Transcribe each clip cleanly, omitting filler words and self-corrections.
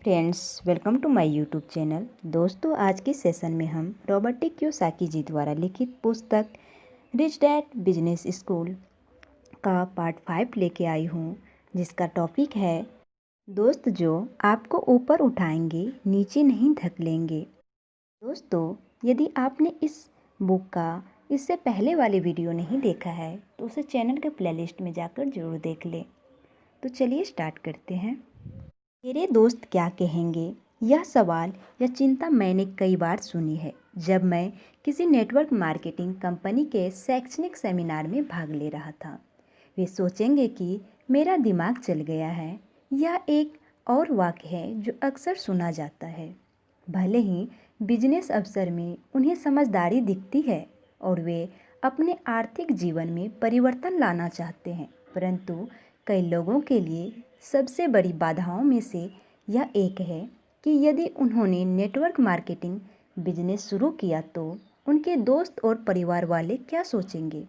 Friends, welcome to my YouTube channel. दोस्तों, आज के सेशन में हम रॉबर्ट कियोसाकी जी द्वारा लिखित पुस्तक रिच डैड बिजनेस स्कूल का पार्ट 5 लेके आई हूँ, जिसका टॉपिक है दोस्त जो आपको ऊपर उठाएंगे, नीचे नहीं धकेलेंगे। दोस्तों, यदि आपने इस बुक का इससे पहले वाले वीडियो नहीं देखा है तो उसे चैनल के प्लेलिस्ट में जाकर जरूर देख लें। तो चलिए स्टार्ट करते हैं। मेरे दोस्त क्या कहेंगे, यह सवाल या चिंता मैंने कई बार सुनी है जब मैं किसी नेटवर्क मार्केटिंग कंपनी के शैक्षणिक सेमिनार में भाग ले रहा था। वे सोचेंगे कि मेरा दिमाग चल गया है। यह एक और वाक्य है जो अक्सर सुना जाता है। भले ही बिजनेस अवसर में उन्हें समझदारी दिखती है और वे अपने आर्थिक जीवन में परिवर्तन लाना चाहते हैं, परंतु कई लोगों के लिए सबसे बड़ी बाधाओं में से यह एक है कि यदि उन्होंने नेटवर्क मार्केटिंग बिजनेस शुरू किया तो उनके दोस्त और परिवार वाले क्या सोचेंगे।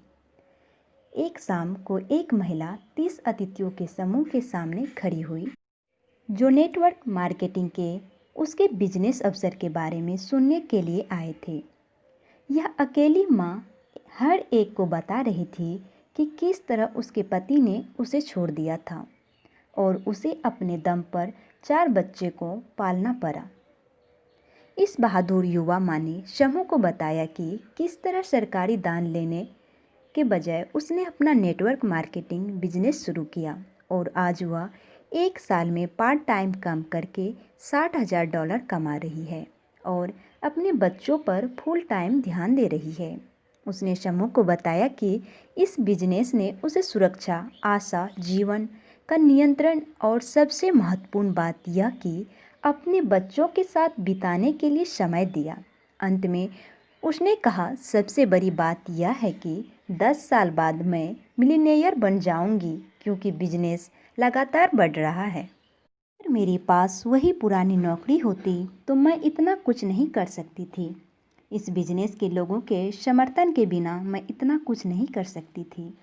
एक शाम को एक महिला 30 अतिथियों के समूह के सामने खड़ी हुई जो नेटवर्क मार्केटिंग के उसके बिजनेस अवसर के बारे में सुनने के लिए आए थे। यह अकेली माँ हर एक को बता रही थी कि किस तरह उसके पति ने उसे छोड़ दिया था और उसे अपने दम पर 4 बच्चे को पालना पड़ा। इस बहादुर युवा माँ ने समूह को बताया कि किस तरह सरकारी दान लेने के बजाय उसने अपना नेटवर्क मार्केटिंग बिजनेस शुरू किया और आज वह एक साल में पार्ट टाइम काम करके $60,000 कमा रही है और अपने बच्चों पर फुल टाइम ध्यान दे रही है। उसने समूह को बताया कि इस बिजनेस ने उसे सुरक्षा, आशा, जीवन का नियंत्रण और सबसे महत्वपूर्ण बात यह कि अपने बच्चों के साथ बिताने के लिए समय दिया। अंत में उसने कहा, सबसे बड़ी बात यह है कि 10 साल बाद मैं मिलियनेयर बन जाऊंगी क्योंकि बिजनेस लगातार बढ़ रहा है। अगर मेरे पास वही पुरानी नौकरी होती तो मैं इतना कुछ नहीं कर सकती थी। इस बिजनेस के लोगों के समर्थन के बिना मैं इतना कुछ नहीं कर सकती थी।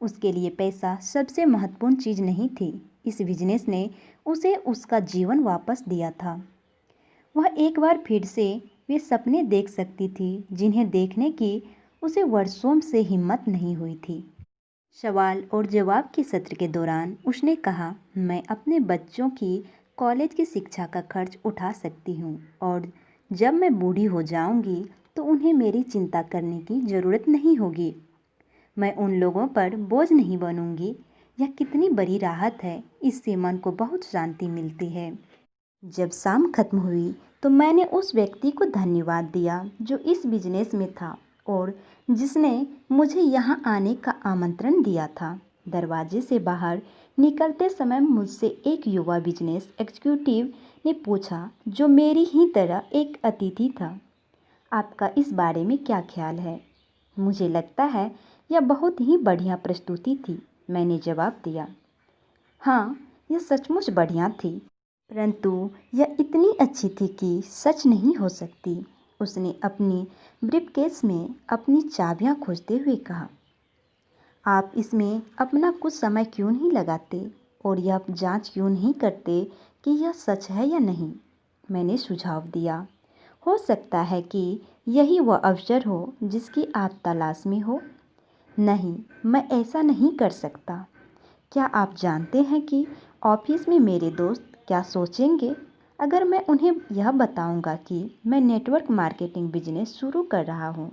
उसके लिए पैसा सबसे महत्वपूर्ण चीज़ नहीं थी। इस बिजनेस ने उसे उसका जीवन वापस दिया था। वह एक बार फिर से वे सपने देख सकती थी जिन्हें देखने की उसे वर्षों से हिम्मत नहीं हुई थी। सवाल और जवाब के सत्र के दौरान उसने कहा, मैं अपने बच्चों की कॉलेज की शिक्षा का खर्च उठा सकती हूँ और जब मैं बूढ़ी हो जाऊँगी तो उन्हें मेरी चिंता करने की ज़रूरत नहीं होगी। मैं उन लोगों पर बोझ नहीं बनूंगी। यह कितनी बड़ी राहत है। इससे मन को बहुत शांति मिलती है। जब शाम खत्म हुई तो मैंने उस व्यक्ति को धन्यवाद दिया जो इस बिजनेस में था और जिसने मुझे यहाँ आने का आमंत्रण दिया था। दरवाजे से बाहर निकलते समय मुझसे एक युवा बिजनेस एग्जीक्यूटिव ने पूछा जो मेरी ही तरह एक अतिथि था, आपका इस बारे में क्या ख्याल है। मुझे लगता है यह बहुत ही बढ़िया प्रस्तुति थी, मैंने जवाब दिया। हाँ, यह सचमुच बढ़िया थी, परंतु यह इतनी अच्छी थी कि सच नहीं हो सकती। उसने अपनी ब्रीफकेस में अपनी चाबियां खोजते हुए कहा, आप इसमें अपना कुछ समय क्यों नहीं लगाते और यह जांच क्यों नहीं करते कि यह सच है या नहीं। मैंने सुझाव दिया, हो सकता है कि यही वह अवसर हो जिसकी आप तलाश में हो। नहीं, मैं ऐसा नहीं कर सकता। क्या आप जानते हैं कि ऑफिस में मेरे दोस्त क्या सोचेंगे अगर मैं उन्हें यह बताऊंगा कि मैं नेटवर्क मार्केटिंग बिजनेस शुरू कर रहा हूँ।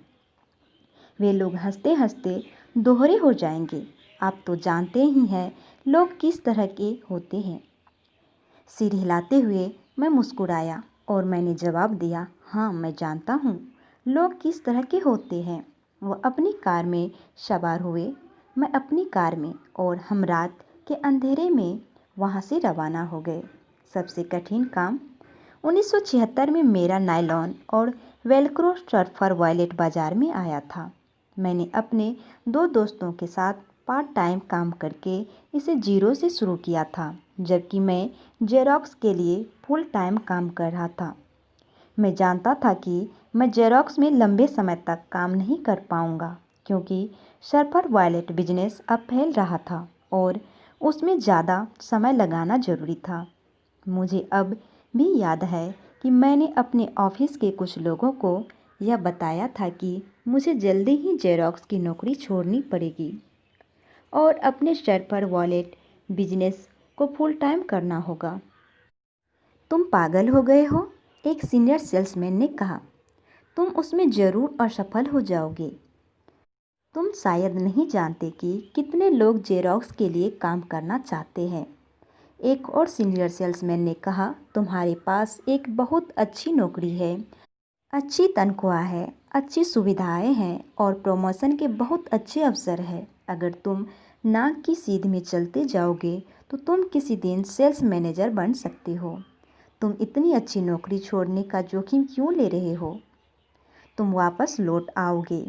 वे लोग हंसते हंसते दोहरे हो जाएंगे। आप तो जानते ही हैं लोग किस तरह के होते हैं। सिर हिलाते हुए मैं मुस्कुराया और मैंने जवाब दिया, हाँ मैं जानता हूँ लोग किस तरह के होते हैं। वह अपनी कार में सवार हुए, मैं अपनी कार में, और हम रात के अंधेरे में वहाँ से रवाना हो गए। सबसे कठिन काम 1976 में मेरा नायलॉन और वेलक्रो सर्फर वॉलेट बाजार में आया था। मैंने अपने 2 दोस्तों के साथ पार्ट टाइम काम करके इसे जीरो से शुरू किया था, जबकि मैं जेरोक्स के लिए फुल टाइम काम कर रहा था। मैं जानता था कि मैं जेरोक्स में लंबे समय तक काम नहीं कर पाऊंगा क्योंकि सर्फर वॉलेट बिजनेस अब फैल रहा था और उसमें ज़्यादा समय लगाना जरूरी था। मुझे अब भी याद है कि मैंने अपने ऑफिस के कुछ लोगों को यह बताया था कि मुझे जल्दी ही जेरोक्स की नौकरी छोड़नी पड़ेगी और अपने सर पर वॉलेट बिजनेस को फुल टाइम करना होगा। तुम पागल हो गए हो, एक सीनियर सेल्समैन ने कहा। तुम उसमें ज़रूर असफल हो जाओगे। तुम शायद नहीं जानते कि कितने लोग जेरोक्स के लिए काम करना चाहते हैं। एक और सीनियर सेल्समैन ने कहा, तुम्हारे पास एक बहुत अच्छी नौकरी है, अच्छी तनख्वाह है, अच्छी सुविधाएं हैं और प्रमोशन के बहुत अच्छे अवसर हैं। अगर तुम नाक की सीध में चलते जाओगे तो तुम किसी दिन सेल्स मैनेजर बन सकते हो। तुम इतनी अच्छी नौकरी छोड़ने का जोखिम क्यों ले रहे हो? तुम वापस लौट आओगे।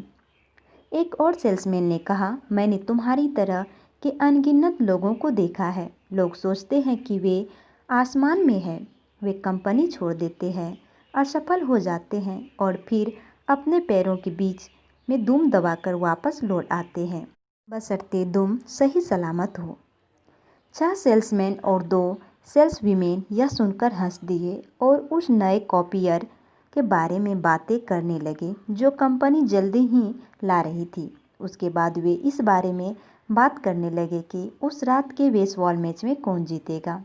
एक और सेल्समैन ने कहा, मैंने तुम्हारी तरह के अनगिनत लोगों को देखा है। लोग सोचते हैं कि वे आसमान में हैं, वे कंपनी छोड़ देते हैं, असफल हो जाते हैं और फिर अपने पैरों के बीच में दुम दबाकर वापस लौट आते हैं, बशर्ते तुम सही सलामत हो। 6 सेल्समैन और 2 सेल्स वीमेन यह सुनकर हंस दिए और उस नए कॉपियर के बारे में बातें करने लगे जो कंपनी जल्दी ही ला रही थी। उसके बाद वे इस बारे में बात करने लगे कि उस रात के बेसबॉल मैच में कौन जीतेगा।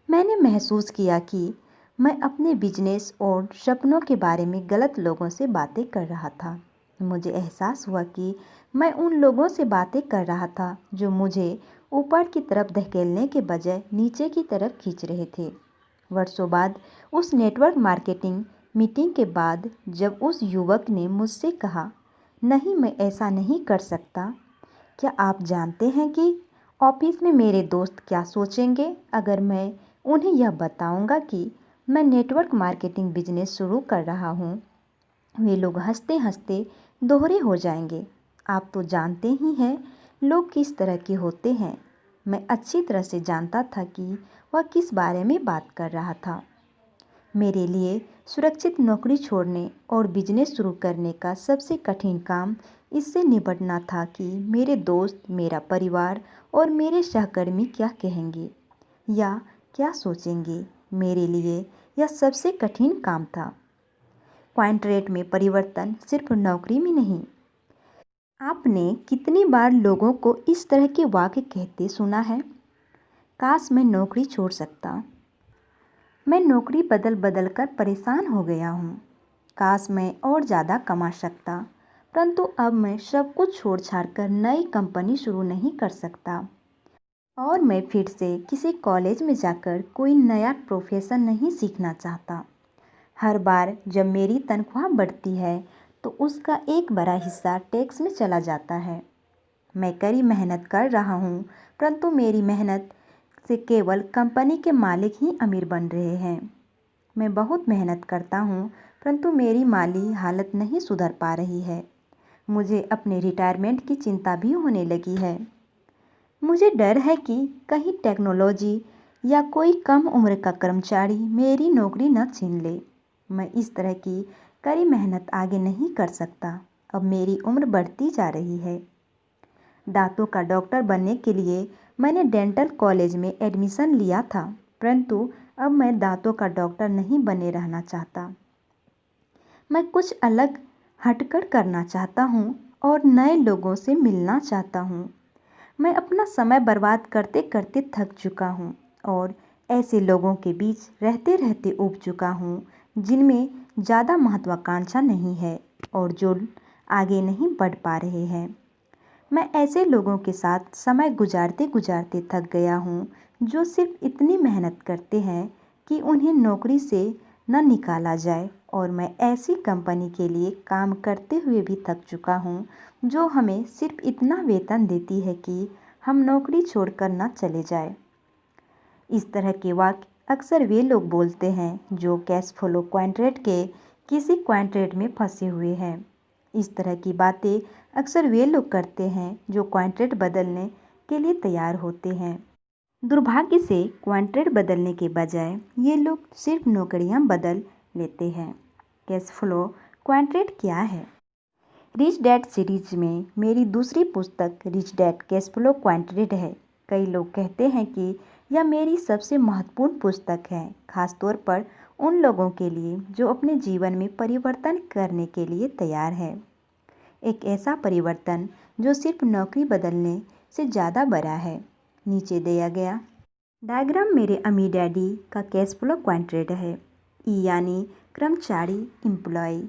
मैंने महसूस किया कि मैं अपने बिजनेस और सपनों के बारे में गलत लोगों से बातें कर रहा था। मुझे एहसास हुआ कि मैं उन लोगों से बातें कर रहा था जो मुझे ऊपर की तरफ धकेलने के बजाय नीचे की तरफ खींच रहे थे। वर्षों बाद उस नेटवर्क मार्केटिंग मीटिंग के बाद जब उस युवक ने मुझसे कहा, नहीं मैं ऐसा नहीं कर सकता, क्या आप जानते हैं कि ऑफिस में मेरे दोस्त क्या सोचेंगे अगर मैं उन्हें यह बताऊंगा कि मैं नेटवर्क मार्केटिंग बिजनेस शुरू कर रहा हूँ? वे लोग हंसते हंसते दोहरे हो जाएंगे। आप तो जानते ही हैं लोग किस तरह के होते हैं। मैं अच्छी तरह से जानता था कि वह किस बारे में बात कर रहा था। मेरे लिए सुरक्षित नौकरी छोड़ने और बिजनेस शुरू करने का सबसे कठिन काम इससे निपटना था कि मेरे दोस्त, मेरा परिवार और मेरे सहकर्मी क्या कहेंगे या क्या सोचेंगे। मेरे लिए यह सबसे कठिन काम था। पॉइंट रेट में परिवर्तन सिर्फ नौकरी में नहीं। आपने कितनी बार लोगों को इस तरह के वाक्य कहते सुना है, काश मैं नौकरी छोड़ सकता, मैं नौकरी बदल बदल कर परेशान हो गया हूँ, काश मैं और ज़्यादा कमा सकता, परंतु अब मैं सब कुछ छोड़ छाड़ कर नई कंपनी शुरू नहीं कर सकता और मैं फिर से किसी कॉलेज में जाकर कोई नया प्रोफेशन नहीं सीखना चाहता। हर बार जब मेरी तनख्वाह बढ़ती है तो उसका एक बड़ा हिस्सा टैक्स में चला जाता है। मैं कड़ी मेहनत कर रहा हूँ, परंतु मेरी मेहनत से केवल कंपनी के मालिक ही अमीर बन रहे हैं। मैं बहुत मेहनत करता हूँ, परंतु मेरी माली हालत नहीं सुधर पा रही है। मुझे अपने रिटायरमेंट की चिंता भी होने लगी है। मुझे डर है कि कहीं टेक्नोलॉजी या कोई कम उम्र का कर्मचारी मेरी नौकरी न छीन ले। मैं इस तरह की कड़ी मेहनत आगे नहीं कर सकता। अब मेरी उम्र बढ़ती जा रही है। दांतों का डॉक्टर बनने के लिए मैंने डेंटल कॉलेज में एडमिशन लिया था, परंतु अब मैं दांतों का डॉक्टर नहीं बने रहना चाहता। मैं कुछ अलग हटकर करना चाहता हूँ और नए लोगों से मिलना चाहता हूँ। मैं अपना समय बर्बाद करते करते थक चुका हूँ और ऐसे लोगों के बीच रहते रहते ऊब चुका हूँ जिनमें ज़्यादा महत्वाकांक्षा नहीं है और जो आगे नहीं बढ़ पा रहे हैं। मैं ऐसे लोगों के साथ समय गुजारते गुजारते थक गया हूँ जो सिर्फ इतनी मेहनत करते हैं कि उन्हें नौकरी से न निकाला जाए, और मैं ऐसी कंपनी के लिए काम करते हुए भी थक चुका हूँ जो हमें सिर्फ इतना वेतन देती है कि हम नौकरी छोड़कर न चले जाए। इस तरह के वाक्य अक्सर वे लोग बोलते हैं जो कैश फ्लो कॉन्ट्रैक्ट के किसी कॉन्ट्रैक्ट में फंसे हुए हैं। इस तरह की बातें अक्सर वे लोग करते हैं जो कॉन्ट्रैक्ट बदलने के लिए तैयार होते हैं। दुर्भाग्य से कॉन्ट्रैक्ट बदलने के बजाय ये लोग सिर्फ नौकरियां बदल लेते हैं। कैश फ्लो कॉन्ट्रैक्ट क्या है? रिच डैड सीरीज में मेरी दूसरी पुस्तक rich dad cash flow contract है। कई लोग कहते हैं कि यह मेरी सबसे महत्वपूर्ण पुस्तक है, खासतौर पर उन लोगों के लिए जो अपने जीवन में परिवर्तन करने के लिए तैयार है। एक ऐसा परिवर्तन जो सिर्फ नौकरी बदलने से ज़्यादा बड़ा है। नीचे दिया गया डायग्राम मेरे अम्मी डैडी का कैश फ्लो क्वाड्रेंट है। ई यानी कर्मचारी एम्प्लॉय,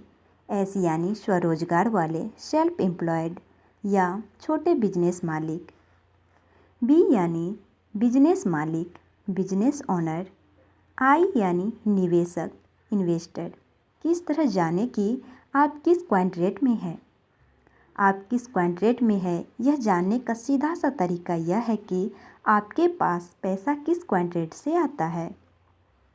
एस यानी स्वरोजगार वाले सेल्फ एम्प्लॉयड या छोटे बिजनेस मालिक, बी यानी बिजनेस मालिक बिजनेस ओनर, आई यानी निवेशक इन्वेस्टर। किस तरह जाने कि आप किस क्वाड्रेंट में हैं? आप किस क्वाड्रेंट में है यह जानने का सीधा सा तरीका यह है कि आपके पास पैसा किस क्वाड्रेंट से आता है।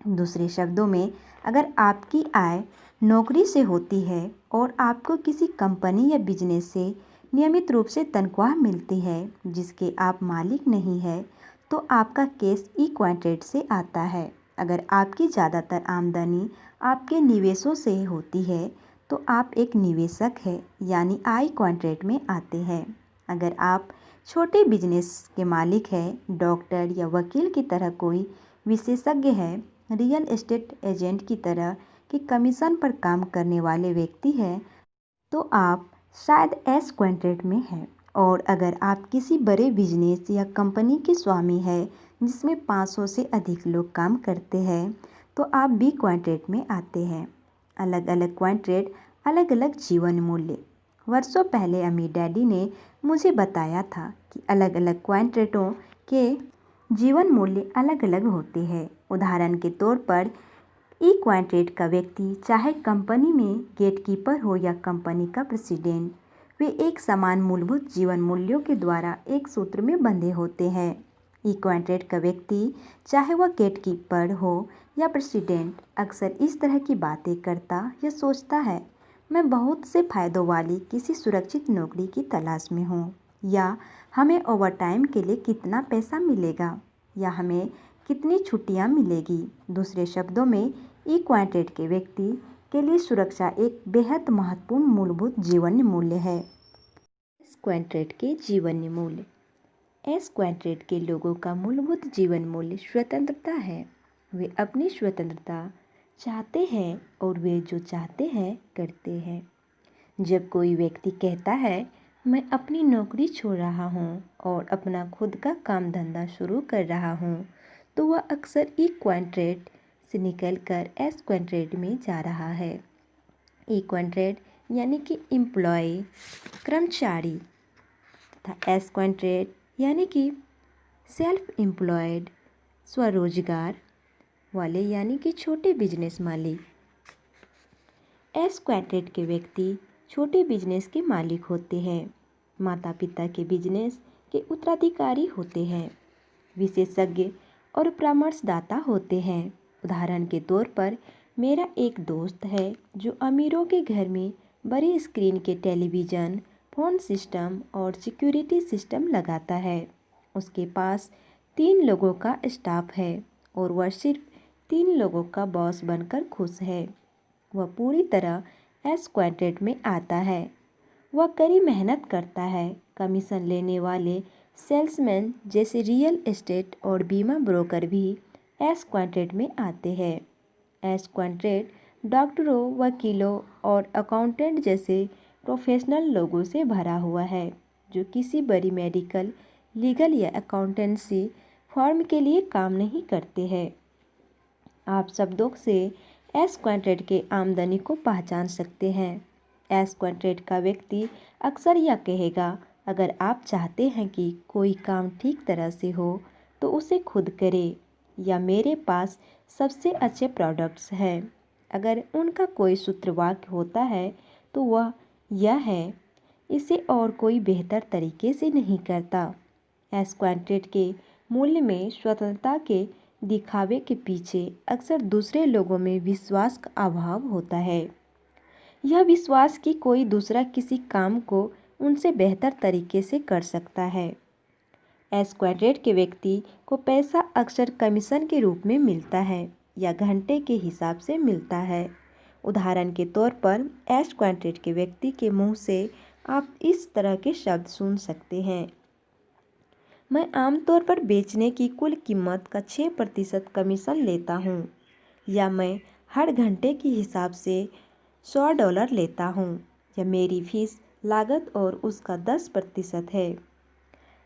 दूसरे शब्दों में, अगर आपकी आय नौकरी से होती है और आपको किसी कंपनी या बिजनेस से नियमित रूप से तनख्वाह मिलती है जिसके आप मालिक नहीं है, तो आपका केस ई क्वाड्रेंट से आता है। अगर आपकी ज़्यादातर आमदनी आपके निवेशों से होती है तो आप एक निवेशक हैं, यानी आई क्वाड्रेंट में आते हैं। अगर आप छोटे बिजनेस के मालिक हैं, डॉक्टर या वकील की तरह कोई विशेषज्ञ है, रियल एस्टेट एजेंट की तरह कि कमीशन पर काम करने वाले व्यक्ति हैं, तो आप शायद एस क्वाड्रेंट में हैं। और अगर आप किसी बड़े बिजनेस या कंपनी के स्वामी हैं जिसमें 500 से अधिक लोग काम करते हैं, तो आप बी क्वाड्रेंट में आते हैं। अलग अलग क्वाड्रेंट, अलग अलग जीवन मूल्य। वर्षों पहले अम्मी डैडी ने मुझे बताया था कि अलग अलग क्वाड्रेंटों के जीवन मूल्य अलग अलग होते हैं। उदाहरण के तौर पर ई क्वाड्रेंट का व्यक्ति चाहे कंपनी में गेटकीपर हो या कंपनी का प्रेसिडेंट, वे एक समान मूलभूत जीवन मूल्यों के द्वारा एक सूत्र में बंधे होते हैं। ई क्वाड्रेंट का व्यक्ति चाहे वह गेटकीपर हो या प्रेसिडेंट, अक्सर इस तरह की बातें करता या सोचता है, मैं बहुत से फायदों वाली किसी सुरक्षित नौकरी की तलाश में हूँ, या हमें ओवरटाइम के लिए कितना पैसा मिलेगा, या हमें कितनी छुट्टियाँ मिलेगी। दूसरे शब्दों में, ई क्वाड्रेंट के व्यक्ति के लिए सुरक्षा एक बेहद महत्वपूर्ण मूलभूत जीवन मूल्य है। एस क्वाड्रेंट के जीवन मूल्य। एस क्वाड्रेंट के लोगों का मूलभूत जीवन मूल्य स्वतंत्रता है। वे अपनी स्वतंत्रता चाहते हैं और वे जो चाहते हैं करते हैं। जब कोई व्यक्ति कहता है मैं अपनी नौकरी छोड़ रहा हूँ और अपना खुद का काम धंधा शुरू कर रहा हूँ, तो वह अक्सर ई क्वाड्रेंट से निकलकर एस क्वाड्रेंट में जा रहा है। ई क्वाड्रेंट यानी कि एम्प्लॉय कर्मचारी तथा एस क्वाड्रेंट यानी कि सेल्फ एम्प्लॉयड स्वरोजगार वाले यानी कि छोटे बिजनेस मालिक। एस क्वाड्रेंट के व्यक्ति छोटे बिजनेस के मालिक होते हैं, माता पिता के बिजनेस के उत्तराधिकारी होते हैं, विशेषज्ञ और परामर्शदाता होते हैं। उदाहरण के तौर पर, मेरा एक दोस्त है जो अमीरों के घर में बड़ी स्क्रीन के टेलीविज़न, फ़ोन सिस्टम और सिक्योरिटी सिस्टम लगाता है। उसके पास 3 लोगों का स्टाफ है और वह सिर्फ 3 लोगों का बॉस बनकर खुश है। वह पूरी तरह एस क्वाड्रेंट में आता है। वह कड़ी मेहनत करता है। कमीशन लेने वाले सेल्समैन जैसे रियल एस्टेट और बीमा ब्रोकर भी एस क्वाड्रेंट में आते हैं। एस क्वाड्रेंट डॉक्टरों, वकीलों और अकाउंटेंट जैसे प्रोफेशनल लोगों से भरा हुआ है जो किसी बड़ी मेडिकल, लीगल या अकाउंटेंसी फर्म के लिए काम नहीं करते हैं। आप शब्दों से एस क्वाड्रेंट के आमदनी को पहचान सकते हैं। एस क्वाड्रेंट का व्यक्ति अक्सर यह कहेगा, अगर आप चाहते हैं कि कोई काम ठीक तरह से हो तो उसे खुद करें, या मेरे पास सबसे अच्छे प्रोडक्ट्स हैं। अगर उनका कोई सूत्रवाक्य होता है तो वह यह है, इसे और कोई बेहतर तरीके से नहीं करता। एस क्वाड्रेंट के मूल्य में स्वतंत्रता के दिखावे के पीछे अक्सर दूसरे लोगों में विश्वास का अभाव होता है। यह विश्वास कि कोई दूसरा किसी काम को उनसे बेहतर तरीके से कर सकता है। एस क्वाड्रेंट के व्यक्ति को पैसा अक्सर कमीशन के रूप में मिलता है या घंटे के हिसाब से मिलता है। उदाहरण के तौर पर, एस क्वाड्रेंट के व्यक्ति के मुंह से आप इस तरह के शब्द सुन सकते हैं, मैं आमतौर पर बेचने की कुल कीमत का 6% कमीशन लेता हूँ, या मैं हर घंटे के हिसाब से $100 लेता हूँ। यह मेरी फीस लागत और उसका 10% है।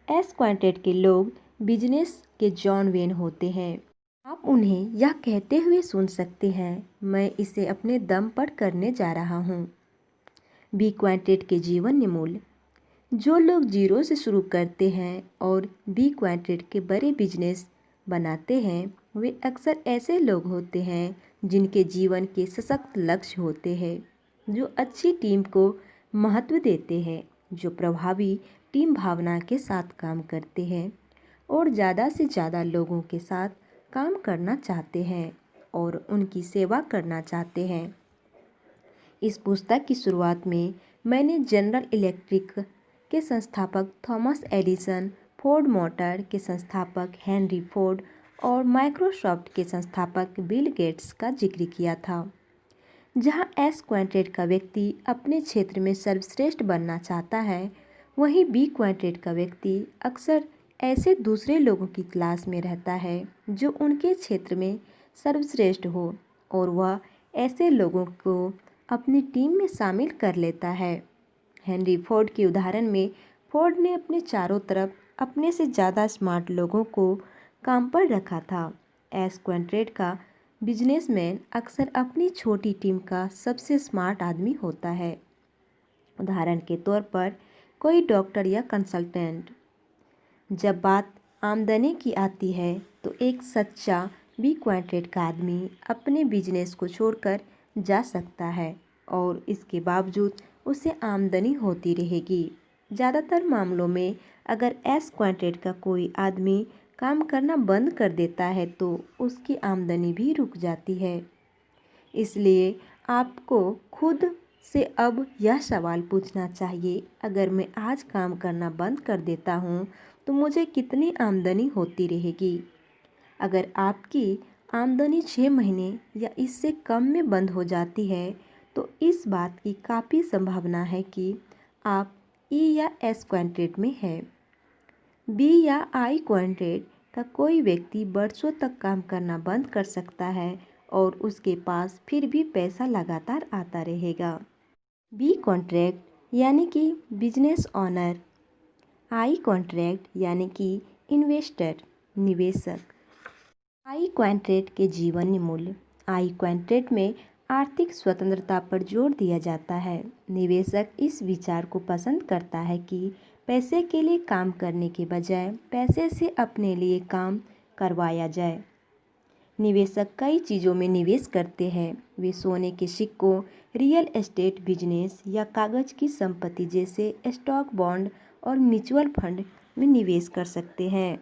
एस क्वांटेट के लोग बिजनेस के जॉन वेन होते हैं। आप उन्हें यह कहते हुए सुन सकते हैं, मैं इसे अपने दम पर करने जा रहा हूँ। बी क्वांटेट के जीवन मूल्य। जो लोग जीरो से शुरू करते हैं और बी क्वांटेट के बड़े बिजनेस बनाते हैं, वे अक्सर ऐसे लोग होते हैं जिनके जीवन के सशक्त लक्ष्य होते हैं, जो अच्छी टीम को महत्व देते हैं, जो प्रभावी टीम भावना के साथ काम करते हैं और ज़्यादा से ज़्यादा लोगों के साथ काम करना चाहते हैं और उनकी सेवा करना चाहते हैं। इस पुस्तक की शुरुआत में मैंने जनरल इलेक्ट्रिक के संस्थापक थॉमस एडिसन, फोर्ड मोटर के संस्थापक हेनरी फोर्ड और माइक्रोसॉफ्ट के संस्थापक बिल गेट्स का जिक्र किया था। जहां एस क्वांटेट का व्यक्ति अपने क्षेत्र में सर्वश्रेष्ठ बनना चाहता है, वहीं बी क्वांटेट का व्यक्ति अक्सर ऐसे दूसरे लोगों की तलाश में रहता है जो उनके क्षेत्र में सर्वश्रेष्ठ हो, और वह ऐसे लोगों को अपनी टीम में शामिल कर लेता है। हेनरी फोर्ड के उदाहरण में फोर्ड ने अपने चारों तरफ अपने से ज़्यादा स्मार्ट लोगों को काम पर रखा था। एस क्वांटेट का बिजनेसमैन अक्सर अपनी छोटी टीम का सबसे स्मार्ट आदमी होता है। उदाहरण के तौर पर कोई डॉक्टर या कंसल्टेंट। जब बात आमदनी की आती है तो एक सच्चा बी क्वांटेट का आदमी अपने बिजनेस को छोड़कर जा सकता है और इसके बावजूद उसे आमदनी होती रहेगी। ज़्यादातर मामलों में अगर एस क्वांटेट का कोई आदमी काम करना बंद कर देता है तो उसकी आमदनी भी रुक जाती है। इसलिए आपको खुद से अब यह सवाल पूछना चाहिए, अगर मैं आज काम करना बंद कर देता हूँ तो मुझे कितनी आमदनी होती रहेगी। अगर आपकी आमदनी 6 महीने या इससे कम में बंद हो जाती है तो इस बात की काफ़ी संभावना है कि आप ई या एस क्वांटेट में है। बी या आई क्वांटेट का कोई व्यक्ति बरसों तक काम करना बंद कर सकता है और उसके पास फिर भी पैसा लगातार आता रहेगा। बी कॉन्ट्रैक्ट यानी कि बिजनेस ऑनर। आई कॉन्ट्रैक्ट यानी कि इन्वेस्टर, निवेशक। आई क्वांटेट के जीवन मूल्य। आई क्वांटेट में आर्थिक स्वतंत्रता पर जोर दिया जाता है। निवेशक इस विचार को पसंद करता है कि पैसे के लिए काम करने के बजाय पैसे से अपने लिए काम करवाया जाए। निवेशक कई चीज़ों में निवेश करते हैं। वे सोने के सिक्कों, रियल एस्टेट बिजनेस या कागज़ की संपत्ति जैसे स्टॉक, बॉन्ड और म्यूचुअल फंड में निवेश कर सकते हैं।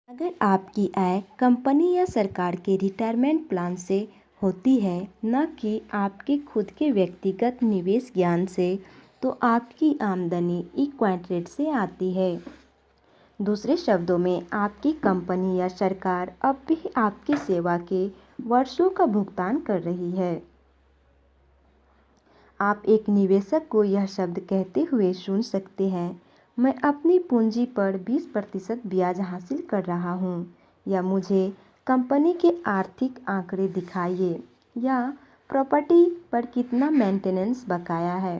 अगर आपकी आय कंपनी या सरकार के रिटायरमेंट प्लान से होती है, न कि आपके खुद के व्यक्तिगत निवेश ज्ञान से, तो आपकी आमदनी ई क्वांटेट से आती है। दूसरे शब्दों में, आपकी कंपनी या सरकार अब भी आपकी सेवा के वर्षों का भुगतान कर रही है। आप एक निवेशक को यह शब्द कहते हुए सुन सकते हैं, मैं अपनी पूंजी पर 20% ब्याज हासिल कर रहा हूँ, या मुझे कंपनी के आर्थिक आंकड़े दिखाइए, या प्रॉपर्टी पर कितना मेंटेनेंस बकाया है।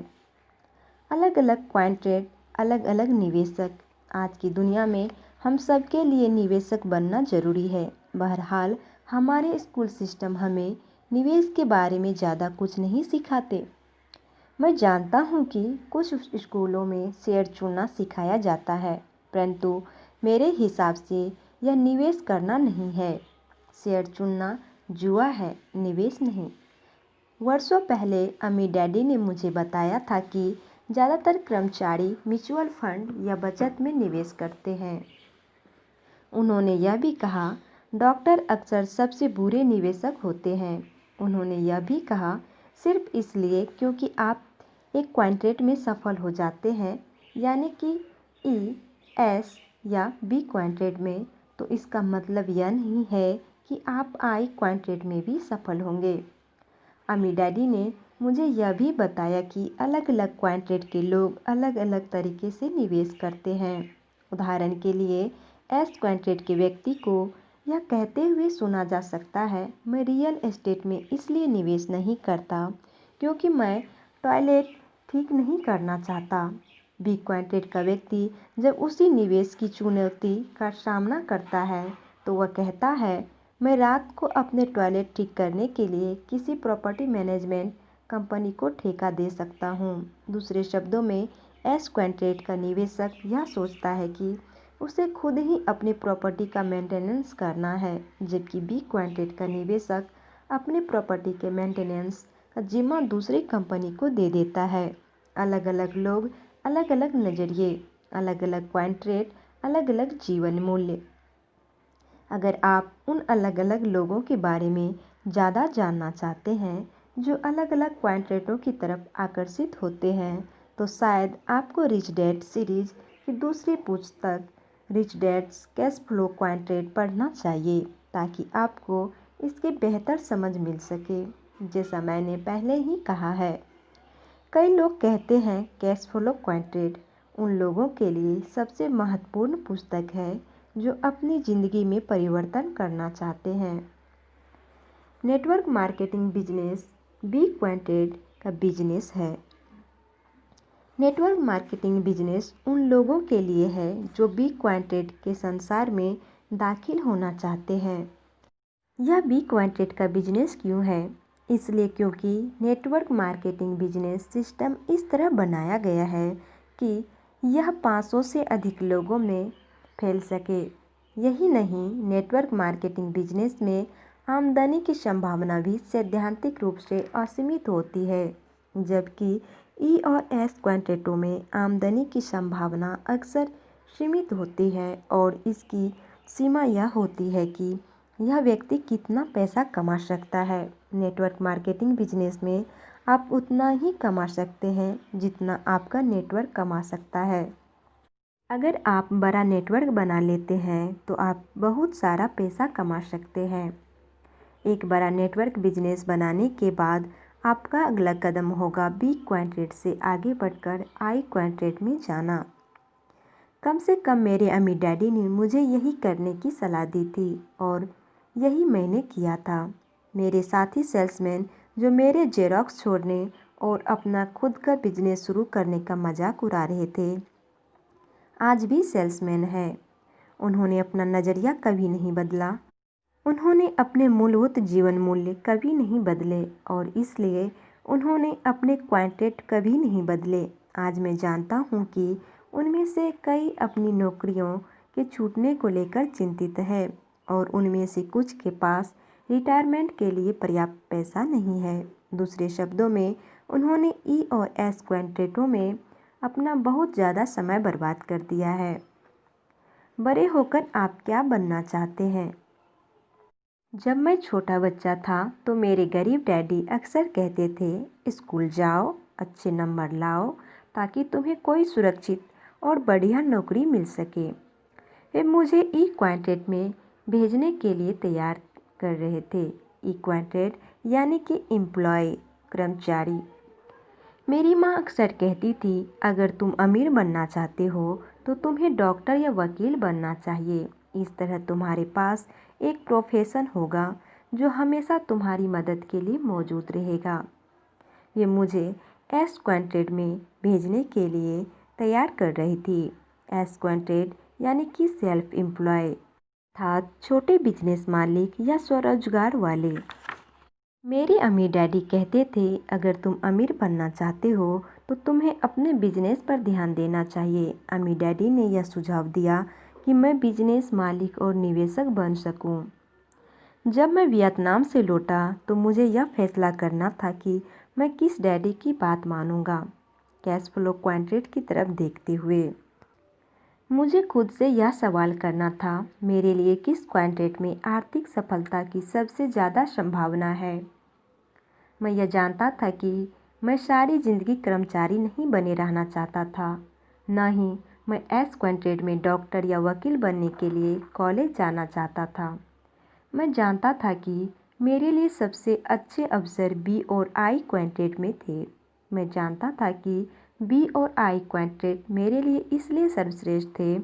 अलग अलग क्वांटेट, अलग अलग निवेशक। आज की दुनिया में हम सबके लिए निवेशक बनना जरूरी है। बहरहाल, हमारे स्कूल सिस्टम हमें निवेश के बारे में ज़्यादा कुछ नहीं सिखाते। मैं जानता हूँ कि कुछ स्कूलों में शेयर चुनना सिखाया जाता है, परंतु मेरे हिसाब से यह निवेश करना नहीं है। शेयर चुनना जुआ है, निवेश नहीं। वर्षों पहले अम्मी डैडी ने मुझे बताया था कि ज़्यादातर कर्मचारी म्यूचुअल फंड या बचत में निवेश करते हैं। उन्होंने यह भी कहा, डॉक्टर अक्सर सबसे बुरे निवेशक होते हैं। उन्होंने यह भी कहा, सिर्फ इसलिए क्योंकि आप एक क्वांटेट में सफल हो जाते हैं, यानी कि ई, एस या बी क्वांटेट में, तो इसका मतलब यह नहीं है कि आप आई क्वांटेट में भी सफल होंगे। अम्मी डैडी ने मुझे यह भी बताया कि अलग अलग क्वांटेट के लोग अलग अलग तरीके से निवेश करते हैं। उदाहरण के लिए एस क्वांटेट के व्यक्ति को यह कहते हुए सुना जा सकता है, मैं रियल एस्टेट में इसलिए निवेश नहीं करता क्योंकि मैं टॉयलेट ठीक नहीं करना चाहता। बी क्वांटेट का व्यक्ति जब उसी निवेश की चुनौती का सामना करता है तो वह कहता है, मैं रात को अपने टॉयलेट ठीक करने के लिए किसी प्रॉपर्टी मैनेजमेंट कंपनी को ठेका दे सकता हूँ। दूसरे शब्दों में, एस क्वांटेट का निवेशक यह सोचता है कि उसे खुद ही अपनी प्रॉपर्टी का मेंटेनेंस करना है, जबकि बी क्वांटेट का निवेशक अपनी प्रॉपर्टी के मेंटेनेंस का जिम्मा दूसरी कंपनी को दे देता है। अलग अलग लोग, अलग अलग नज़रिए, अलग अलग क्वांटेट, अलग अलग जीवन मूल्य। अगर आप उन अलग अलग लोगों के बारे में ज़्यादा जानना चाहते हैं जो अलग अलग क्वांटेटों की तरफ आकर्षित होते हैं, तो शायद आपको रिच डैड सीरीज की दूसरी पुस्तक rich dad's cash flow quadrant पढ़ना चाहिए ताकि आपको इसकी बेहतर समझ मिल सके। जैसा मैंने पहले ही कहा है, कई लोग कहते हैं कैश फ्लो क्वांटेट उन लोगों के लिए सबसे महत्वपूर्ण पुस्तक है जो अपनी ज़िंदगी में परिवर्तन करना चाहते हैं। Network marketing business B quadrant का बिजनेस है। नेटवर्क मार्केटिंग बिजनेस उन लोगों के लिए है जो बी क्वांटेट के संसार में दाखिल होना चाहते हैं। यह बी क्वांटेट का बिजनेस क्यों है? इसलिए क्योंकि नेटवर्क मार्केटिंग बिजनेस सिस्टम इस तरह बनाया गया है कि यह 500 से अधिक लोगों में फैल सके। यही नहीं, नेटवर्क मार्केटिंग बिजनेस में आमदनी की संभावना भी सैद्धांतिक रूप से असीमित होती है, जबकि ई और एस क्वांटेटों में आमदनी की संभावना अक्सर सीमित होती है और इसकी सीमा यह होती है कि यह व्यक्ति कितना पैसा कमा सकता है। नेटवर्क मार्केटिंग बिजनेस में आप उतना ही कमा सकते हैं जितना आपका नेटवर्क कमा सकता है। अगर आप बड़ा नेटवर्क बना लेते हैं तो आप बहुत सारा पैसा कमा सकते हैं। एक बड़ा नेटवर्क बिजनेस बनाने के बाद आपका अगला कदम होगा बी क्वांटेट से आगे बढ़कर आई क्वांटेट में जाना। कम से कम मेरे अम्मी डैडी ने मुझे यही करने की सलाह दी थी और यही मैंने किया था। मेरे साथी सेल्समैन जो मेरे जेरॉक्स छोड़ने और अपना खुद का बिजनेस शुरू करने का मजाक उड़ा रहे थे, आज भी सेल्समैन है। उन्होंने अपना नज़रिया कभी नहीं बदला, उन्होंने अपने मूलभूत जीवन मूल्य कभी नहीं बदले और इसलिए उन्होंने अपने क्वांटेट कभी नहीं बदले। आज मैं जानता हूँ कि उनमें से कई अपनी नौकरियों के छूटने को लेकर चिंतित है और उनमें से कुछ के पास रिटायरमेंट के लिए पर्याप्त पैसा नहीं है। दूसरे शब्दों में, उन्होंने ई और एस क्वांटेटों में अपना बहुत ज़्यादा समय बर्बाद कर दिया है। बड़े होकर आप क्या बनना चाहते हैं? जब मैं छोटा बच्चा था तो मेरे गरीब डैडी अक्सर कहते थे, स्कूल जाओ, अच्छे नंबर लाओ ताकि तुम्हें कोई सुरक्षित और बढ़िया नौकरी मिल सके। वे मुझे ई क्वांटेट में भेजने के लिए तैयार कर रहे थे। ई क्वांटेट यानी कि एम्प्लॉय, कर्मचारी। मेरी माँ अक्सर कहती थी, अगर तुम अमीर बनना चाहते हो तो तुम्हें डॉक्टर या वकील बनना चाहिए। इस तरह तुम्हारे पास एक प्रोफेशन होगा जो हमेशा तुम्हारी मदद के लिए मौजूद रहेगा। ये मुझे एस क्वांटेट में भेजने के लिए तैयार कर रही थी। एस क्वांटेट यानी कि सेल्फ एम्प्लॉय, अर्थात छोटे बिजनेस मालिक या स्वरोजगार वाले। मेरे अम्मी डैडी कहते थे, अगर तुम अमीर बनना चाहते हो तो तुम्हें अपने बिजनेस पर ध्यान देना चाहिए। अम्मी डैडी ने यह सुझाव दिया कि मैं बिजनेस मालिक और निवेशक बन सकूं। जब मैं वियतनाम से लौटा तो मुझे यह फैसला करना था कि मैं किस डैडी की बात मानूंगा। कैश फ्लो क्वांटेट की तरफ देखते हुए मुझे खुद से यह सवाल करना था, मेरे लिए किस क्वांटेट में आर्थिक सफलता की सबसे ज़्यादा संभावना है। मैं यह जानता था कि मैं सारी ज़िंदगी कर्मचारी नहीं बने रहना चाहता था, न ही मैं एस क्वांटेट में डॉक्टर या वकील बनने के लिए कॉलेज जाना चाहता था। मैं जानता था कि मेरे लिए सबसे अच्छे अवसर बी और आई क्वांटेट में थे। मैं जानता था कि बी और आई क्वांटेट मेरे लिए इसलिए सर्वश्रेष्ठ थे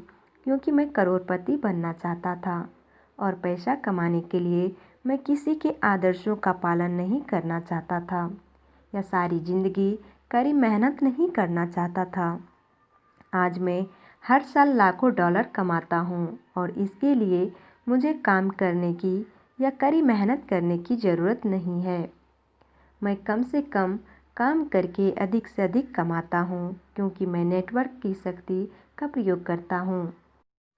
क्योंकि मैं करोड़पति बनना चाहता था और पैसा कमाने के लिए मैं किसी के आदर्शों का पालन नहीं करना चाहता था या सारी ज़िंदगी कड़ी मेहनत नहीं करना चाहता था। आज मैं हर साल लाखों डॉलर कमाता हूँ और इसके लिए मुझे काम करने की या कड़ी मेहनत करने की ज़रूरत नहीं है। मैं कम से कम काम करके अधिक से अधिक कमाता हूँ क्योंकि मैं नेटवर्क की शक्ति का प्रयोग करता हूँ।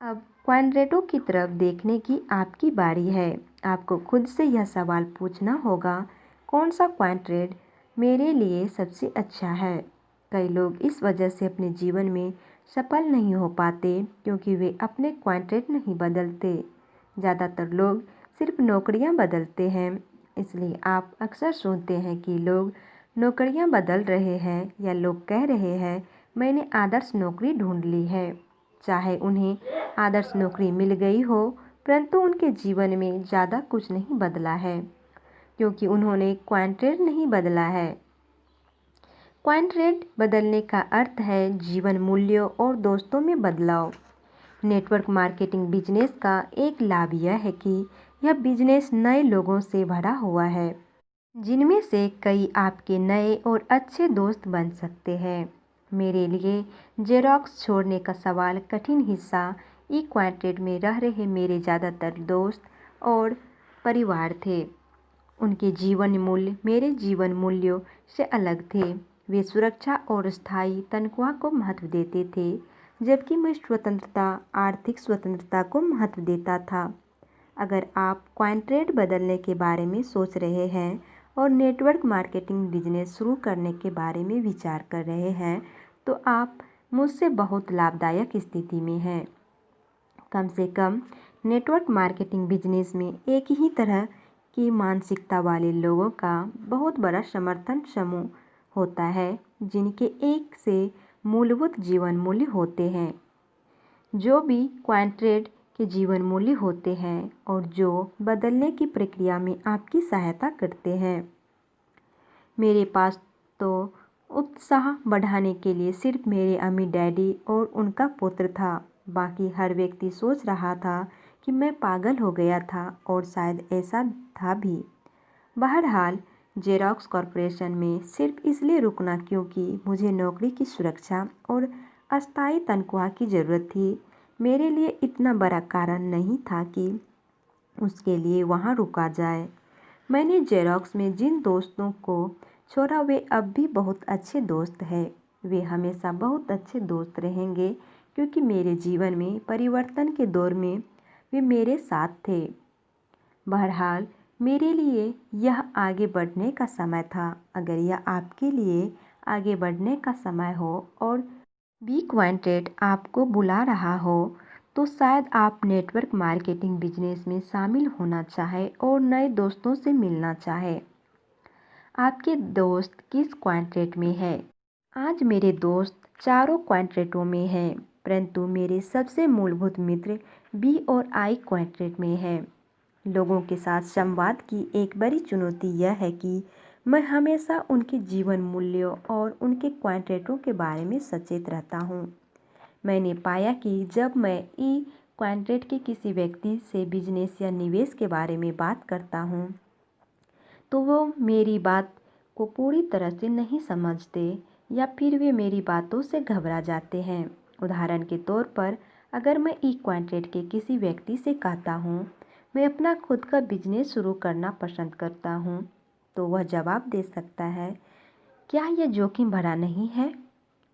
अब क्वाड्रेंटों की तरफ देखने की आपकी बारी है। आपको खुद से यह सवाल पूछना होगा, कौन सा क्वाड्रेंट मेरे लिए सबसे अच्छा है। कई लोग इस वजह से अपने जीवन में सफल नहीं हो पाते क्योंकि वे अपने क्वाड्रेंट नहीं बदलते। ज़्यादातर लोग सिर्फ नौकरियां बदलते हैं। इसलिए आप अक्सर सुनते हैं कि लोग नौकरियां बदल रहे हैं या लोग कह रहे हैं, मैंने आदर्श नौकरी ढूंढ ली है। चाहे उन्हें आदर्श नौकरी मिल गई हो, परंतु उनके जीवन में ज़्यादा कुछ नहीं बदला है क्योंकि उन्होंने क्वाड्रेंट नहीं बदला है। क्वाड्रेंट बदलने का अर्थ है जीवन मूल्यों और दोस्तों में बदलाव। नेटवर्क मार्केटिंग बिजनेस का एक लाभ यह है कि यह बिजनेस नए लोगों से भरा हुआ है, जिनमें से कई आपके नए और अच्छे दोस्त बन सकते हैं। मेरे लिए जेरोक्स छोड़ने का सवाल कठिन हिस्सा ई क्वाड्रेंट में रह रहे मेरे ज़्यादातर दोस्त और परिवार थे। उनके जीवन मूल्य मेरे जीवन मूल्यों से अलग थे। वे सुरक्षा और स्थायी तनख्वाह को महत्व देते थे, जबकि मैं स्वतंत्रता, आर्थिक स्वतंत्रता को महत्व देता था। अगर आप क्वाड्रेंट बदलने के बारे में सोच रहे हैं और नेटवर्क मार्केटिंग बिजनेस शुरू करने के बारे में विचार कर रहे हैं, तो आप मुझसे बहुत लाभदायक स्थिति में हैं। कम से कम नेटवर्क मार्केटिंग बिजनेस में एक ही तरह की मानसिकता वाले लोगों का बहुत बड़ा समर्थन समूह होता है, जिनके एक से मूलभूत जीवन मूल्य होते हैं, जो भी क्वाड्रेंट के जीवन मूल्य होते हैं और जो बदलने की प्रक्रिया में आपकी सहायता करते हैं। मेरे पास तो उत्साह बढ़ाने के लिए सिर्फ मेरे अम्मी डैडी और उनका पुत्र था। बाकी हर व्यक्ति सोच रहा था कि मैं पागल हो गया था और शायद ऐसा था भी। बहरहाल, जेरोक्स कॉरपोरेशन में सिर्फ इसलिए रुकना क्योंकि मुझे नौकरी की सुरक्षा और अस्थायी तनख्वाह की ज़रूरत थी, मेरे लिए इतना बड़ा कारण नहीं था कि उसके लिए वहाँ रुका जाए। मैंने जेरोक्स में जिन दोस्तों को छोड़ा, वे अब भी बहुत अच्छे दोस्त हैं। वे हमेशा बहुत अच्छे दोस्त रहेंगे क्योंकि मेरे जीवन में परिवर्तन के दौर में वे मेरे साथ थे। बहरहाल, मेरे लिए यह आगे बढ़ने का समय था। अगर यह आपके लिए आगे बढ़ने का समय हो और बी क्वाड्रेंट आपको बुला रहा हो, तो शायद आप नेटवर्क मार्केटिंग बिजनेस में शामिल होना चाहें और नए दोस्तों से मिलना चाहें। आपके दोस्त किस क्वाड्रेंट में है? आज मेरे दोस्त चारों क्वाड्रेंटों में हैं, परंतु मेरे सबसे मूलभूत मित्र बी और आई क्वाड्रेंट में हैं। लोगों के साथ संवाद की एक बड़ी चुनौती यह है कि मैं हमेशा उनके जीवन मूल्यों और उनके क्वाड्रेंटों के बारे में सचेत रहता हूँ। मैंने पाया कि जब मैं ई क्वाड्रेंट के किसी व्यक्ति से बिजनेस या निवेश के बारे में बात करता हूँ, तो वो मेरी बात को पूरी तरह से नहीं समझते या फिर वे मेरी बातों से घबरा जाते हैं। उदाहरण के तौर पर, अगर मैं ई क्वाड्रेंट के किसी व्यक्ति से कहता हूँ, मैं अपना खुद का बिजनेस शुरू करना पसंद करता हूँ, तो वह जवाब दे सकता है, क्या यह जोखिम भरा नहीं है?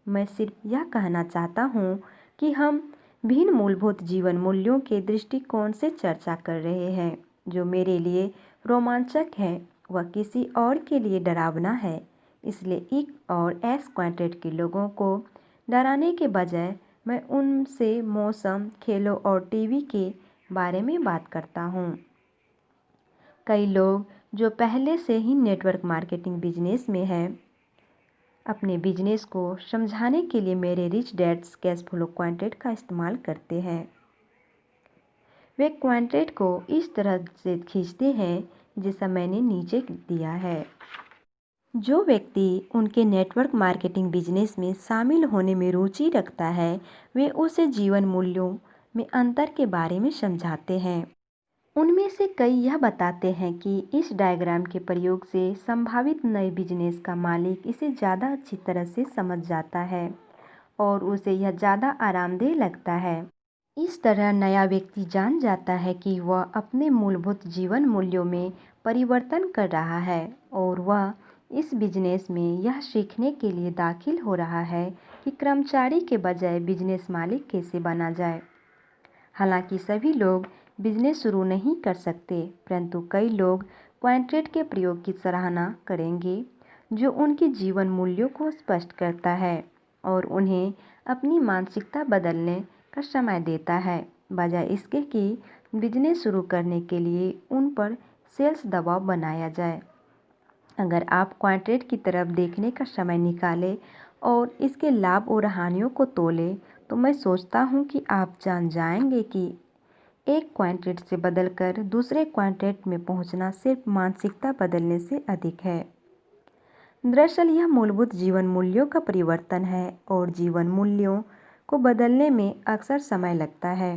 मैं सिर्फ यह कहना चाहता हूँ कि हम भिन्न मूलभूत जीवन मूल्यों के दृष्टिकोण से चर्चा कर रहे हैं। जो मेरे लिए रोमांचक है, वह किसी और के लिए डरावना है। इसलिए ई और एस क्वाड्रेंट के लोगों को डराने के बजाय मैं उनसे मौसम, खेलों और टीवी के बारे में बात करता हूँ। कई लोग जो पहले से ही नेटवर्क मार्केटिंग बिजनेस में हैं, अपने बिजनेस को समझाने के लिए मेरे rich dad's cash flow quadrant का इस्तेमाल करते हैं। वे क्वाड्रेंट को इस तरह से खींचते हैं जैसा मैंने नीचे दिया है। जो व्यक्ति उनके नेटवर्क मार्केटिंग बिजनेस में शामिल होने में रुचि रखता है, वे उसे जीवन मूल्यों में अंतर के बारे में समझाते हैं। उनमें से कई यह बताते हैं कि इस डायग्राम के प्रयोग से संभावित नए बिजनेस का मालिक इसे ज़्यादा अच्छी तरह से समझ जाता है और उसे यह ज़्यादा आरामदेह लगता है। इस तरह नया व्यक्ति जान जाता है कि वह अपने मूलभूत जीवन मूल्यों में परिवर्तन कर रहा है और वह इस बिजनेस में यह सीखने के लिए दाखिल हो रहा है कि कर्मचारी के बजाय बिजनेस मालिक कैसे बना जाए। हालांकि सभी लोग बिजनेस शुरू नहीं कर सकते, परंतु कई लोग क्वांट्रेट के प्रयोग की सराहना करेंगे जो उनके जीवन मूल्यों को स्पष्ट करता है और उन्हें अपनी मानसिकता बदलने का समय देता है, बजाय इसके कि बिजनेस शुरू करने के लिए उन पर सेल्स दबाव बनाया जाए। अगर आप क्वांट्रेट की तरफ देखने का समय निकालें और इसके लाभ और हानियों को तोलें, तो मैं सोचता हूँ कि आप जान जाएंगे कि एक क्वांट्रेट से बदलकर दूसरे क्वांट्रेट में पहुँचना सिर्फ मानसिकता बदलने से अधिक है। दरअसल यह मूलभूत जीवन मूल्यों का परिवर्तन है और जीवन मूल्यों को बदलने में अक्सर समय लगता है।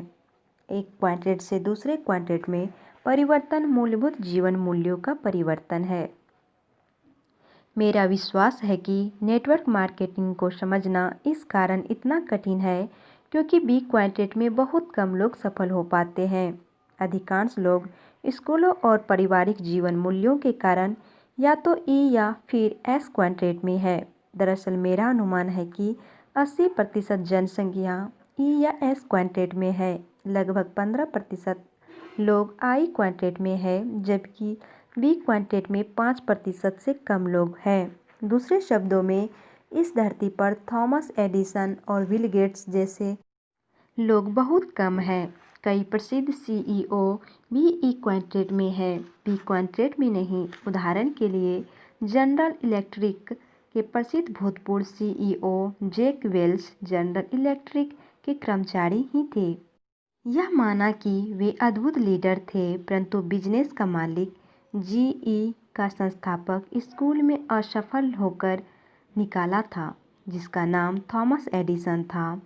एक क्वांट्रेट से दूसरे क्वांट्रेट में परिवर्तन मूलभूत जीवन मूल्यों का परिवर्तन है। मेरा विश्वास है कि नेटवर्क मार्केटिंग को समझना इस कारण इतना कठिन है क्योंकि बी क्वांट्रेट में बहुत कम लोग सफल हो पाते हैं। अधिकांश लोग स्कूलों और पारिवारिक जीवन मूल्यों के कारण या तो ई या फिर एस क्वांट्रेट में है। दरअसल मेरा अनुमान है कि 80% जनसंख्या ई या एस क्वांट्रेट में है। लगभग 15% लोग आई क्वांट्रेट में है, जबकि बी क्वांट्रेट में 5% से कम लोग हैं। दूसरे शब्दों में, इस धरती पर थॉमस एडिसन और बिल गेट्स जैसे लोग बहुत कम हैं। कई प्रसिद्ध सीईओ भी ई क्वांट्रेट में है, बी क्वांट्रेट में नहीं। उदाहरण के लिए जनरल इलेक्ट्रिक के प्रसिद्ध भूतपूर्व CEO Jack Welch General Electric के कर्मचारी ही थे। यह माना कि वे अद्भुत लीडर थे, परंतु बिजनेस का मालिक जीई का संस्थापक स्कूल में असफल होकर निकाला था, जिसका नाम थॉमस एडिसन था।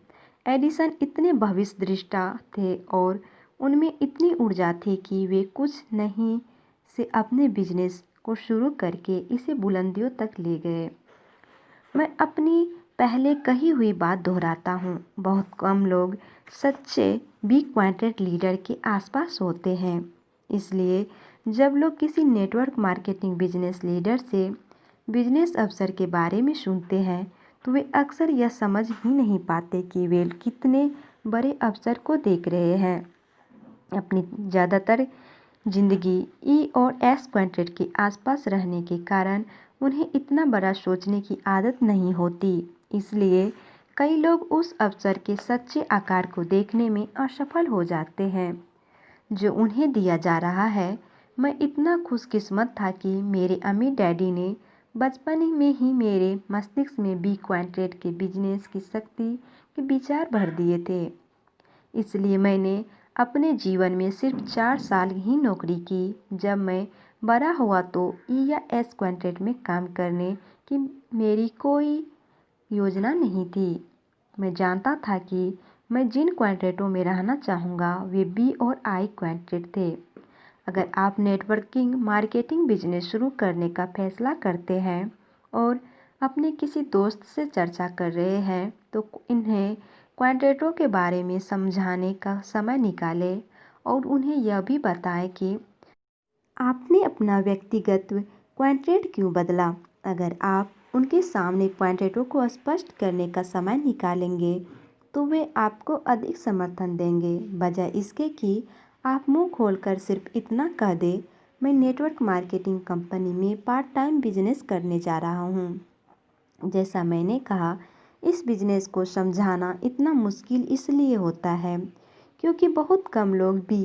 एडिसन इतने भविष्य दृष्टा थे और उनमें इतनी ऊर्जा थी कि वे कुछ नहीं से अपने बिजनेस को शुरू करके इसे बुलंदियों तक ले गए। मैं अपनी पहले कही हुई बात दोहराता हूँ, बहुत कम लोग सच्चे बी क्वांट्रेट लीडर के आसपास होते हैं। इसलिए जब लोग किसी नेटवर्क मार्केटिंग बिजनेस लीडर से बिजनेस अवसर के बारे में सुनते हैं तो वे अक्सर यह समझ ही नहीं पाते कि वे कितने बड़े अवसर को देख रहे हैं। अपनी ज़्यादातर जिंदगी ई और एस क्वांट्रेट के आसपास रहने के कारण उन्हें इतना बड़ा सोचने की आदत नहीं होती। इसलिए कई लोग उस अवसर के सच्चे आकार को देखने में असफल हो जाते हैं जो उन्हें दिया जा रहा है। मैं इतना खुशकिस्मत था कि मेरे अमीर डैडी ने बचपन में ही मेरे मस्तिष्क में बी क्वांट्रेट के बिजनेस की शक्ति के विचार भर दिए थे। इसलिए मैंने अपने जीवन में सिर्फ 4 साल ही नौकरी की। जब मैं बड़ा हुआ तो ई या एस क्वांट्रेट में काम करने की मेरी कोई योजना नहीं थी। मैं जानता था कि मैं जिन क्वांट्रेटों में रहना चाहूँगा वे बी और आई क्वांट्रेट थे। अगर आप नेटवर्किंग मार्केटिंग बिजनेस शुरू करने का फैसला करते हैं और अपने किसी दोस्त से चर्चा कर रहे हैं तो इन्हें क्वांट्रेटों के बारे में समझाने का समय निकालें और उन्हें यह भी बताएं कि आपने अपना व्यक्तिगत क्वांट्रेट क्यों बदला। अगर आप उनके सामने क्वांट्रेटों को स्पष्ट करने का समय निकालेंगे तो वे आपको अधिक समर्थन देंगे, बजाय इसके कि आप मुंह खोलकर सिर्फ इतना कह दें, मैं नेटवर्क मार्केटिंग कंपनी में पार्ट टाइम बिजनेस करने जा रहा हूँ। जैसा मैंने कहा, इस बिजनेस को समझाना इतना मुश्किल इसलिए होता है क्योंकि बहुत कम लोग भी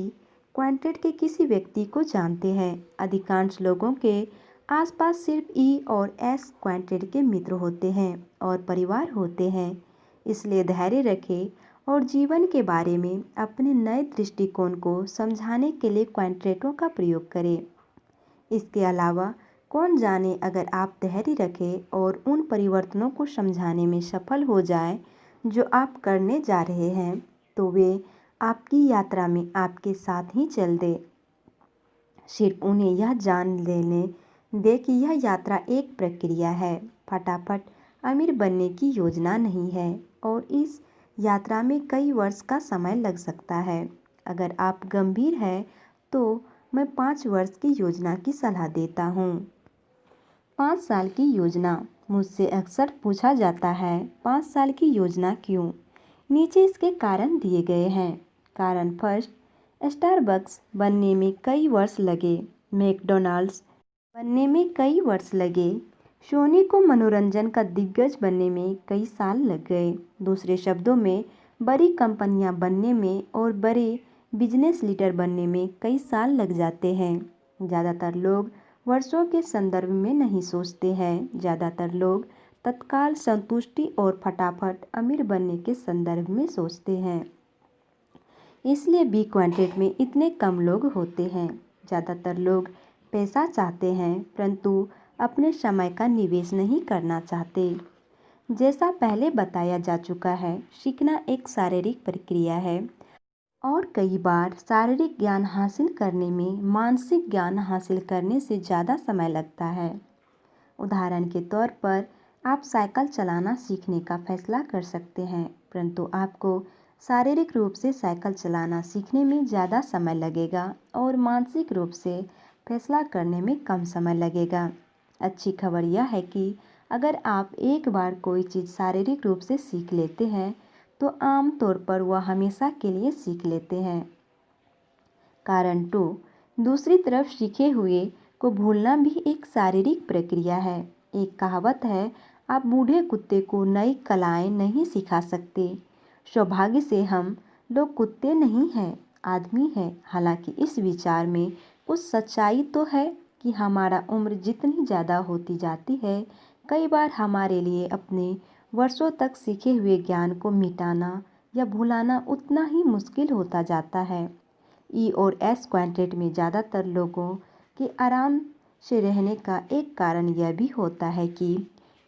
क्वांट्रेट के किसी व्यक्ति को जानते हैं। अधिकांश लोगों के आसपास सिर्फ ई और एस क्वांट्रेट के मित्र होते हैं और परिवार होते हैं। इसलिए धैर्य रखें और जीवन के बारे में अपने नए दृष्टिकोण को समझाने के लिए क्वांट्रेटों का प्रयोग करें। इसके अलावा कौन जाने, अगर आप धैर्य रखें और उन परिवर्तनों को समझाने में सफल हो जाएं जो आप करने जा रहे हैं, तो वे आपकी यात्रा में आपके साथ ही चल दे। सिर्फ उन्हें यह जान लेने दे कि यह यात्रा एक प्रक्रिया है, फटाफट अमीर बनने की योजना नहीं है और इस यात्रा में कई वर्ष का समय लग सकता है। अगर आप गंभीर हैं तो मैं 5 वर्ष की योजना की सलाह देता हूँ। 5 साल की योजना मुझसे अक्सर पूछा जाता है, 5 साल की योजना क्यों? नीचे इसके कारण दिए गए हैं। कारण फर्स्ट, स्टारबक्स बनने में कई वर्ष लगे, मैकडॉनल्ड्स बनने में कई वर्ष लगे, सोनी को मनोरंजन का दिग्गज बनने में कई साल लग गए। दूसरे शब्दों में, बड़ी कंपनियां बनने में और बड़े बिजनेस लीडर बनने में कई साल लग जाते हैं। ज़्यादातर लोग वर्षों के संदर्भ में नहीं सोचते हैं। ज़्यादातर लोग तत्काल संतुष्टि और फटाफट अमीर बनने के संदर्भ में सोचते हैं। इसलिए बी क्वाड्रेंट में इतने कम लोग होते हैं। ज़्यादातर लोग पैसा चाहते हैं परंतु अपने समय का निवेश नहीं करना चाहते। जैसा पहले बताया जा चुका है, सीखना एक शारीरिक प्रक्रिया है और कई बार शारीरिक ज्ञान हासिल करने में मानसिक ज्ञान हासिल करने से ज़्यादा समय लगता है। उदाहरण के तौर पर, आप साइकिल चलाना सीखने का फैसला कर सकते हैं परंतु आपको शारीरिक रूप से साइकिल चलाना सीखने में ज़्यादा समय लगेगा और मानसिक रूप से फैसला करने में कम समय लगेगा। अच्छी खबर यह है कि अगर आप एक बार कोई चीज़ शारीरिक रूप से सीख लेते हैं तो आम तौर पर वह हमेशा के लिए सीख लेते हैं। कारण 2, दूसरी तरफ सीखे हुए को भूलना भी एक शारीरिक प्रक्रिया है। एक कहावत है, आप बूढ़े कुत्ते को नई कलाएं नहीं सिखा सकते। सौभाग्य से हम लोग कुत्ते नहीं हैं, आदमी हैं। हालांकि इस विचार में कुछ सच्चाई तो है कि हमारा उम्र जितनी ज़्यादा होती जाती है, कई बार हमारे लिए अपने वर्षों तक सीखे हुए ज्ञान को मिटाना या भुलाना उतना ही मुश्किल होता जाता है। ई और एस क्वाड्रेंट में ज़्यादातर लोगों के आराम से रहने का एक कारण यह भी होता है कि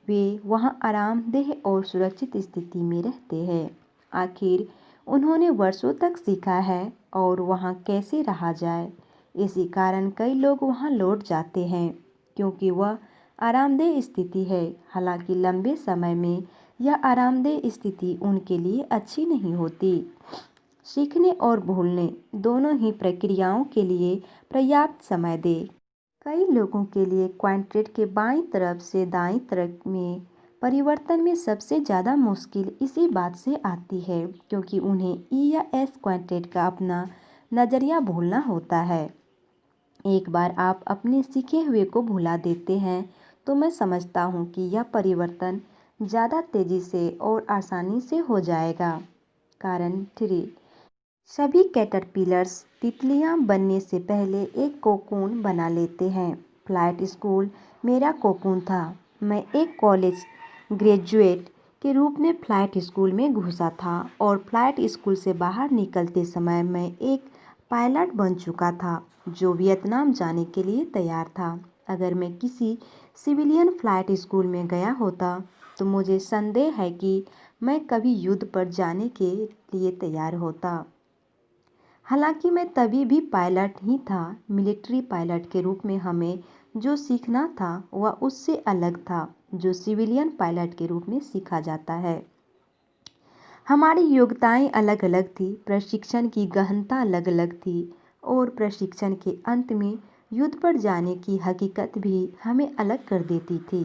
वे वहाँ आरामदेह और सुरक्षित स्थिति में रहते हैं। आखिर उन्होंने वर्षों तक सीखा है और वहाँ कैसे रहा जाए। इसी कारण कई लोग वहाँ लौट जाते हैं क्योंकि वह आरामदेह स्थिति है। हालांकि लंबे समय में यह आरामदेह स्थिति उनके लिए अच्छी नहीं होती। सीखने और भूलने दोनों ही प्रक्रियाओं के लिए पर्याप्त समय दें। कई लोगों के लिए क्वाड्रेंट के बाईं तरफ से दाईं तरफ में परिवर्तन में सबसे ज़्यादा मुश्किल इसी बात से आती है क्योंकि उन्हें ई या एस क्वाड्रेंट का अपना नज़रिया भूलना होता है। एक बार आप अपने सीखे हुए को भुला देते हैं तो मैं समझता हूँ कि यह परिवर्तन ज़्यादा तेज़ी से और आसानी से हो जाएगा। कारण 3, सभी कैटरपिलर्स तितलियां बनने से पहले एक कोकून बना लेते हैं। फ्लाइट स्कूल मेरा कोकून था। मैं एक कॉलेज ग्रेजुएट के रूप में फ्लाइट स्कूल में घुसा था और फ्लाइट स्कूल से बाहर निकलते समय मैं एक पायलट बन चुका था जो वियतनाम जाने के लिए तैयार था। अगर मैं किसी सिविलियन फ्लाइट स्कूल में गया होता तो मुझे संदेह है कि मैं कभी युद्ध पर जाने के लिए तैयार होता। हालांकि मैं तभी भी पायलट ही था। मिलिट्री पायलट के रूप में हमें जो सीखना था वह उससे अलग था जो सिविलियन पायलट के रूप में सीखा जाता है। हमारी योग्यताएं अलग अलग थी, प्रशिक्षण की गहनता अलग अलग थी और प्रशिक्षण के अंत में युद्ध पर जाने की हकीकत भी हमें अलग कर देती थी।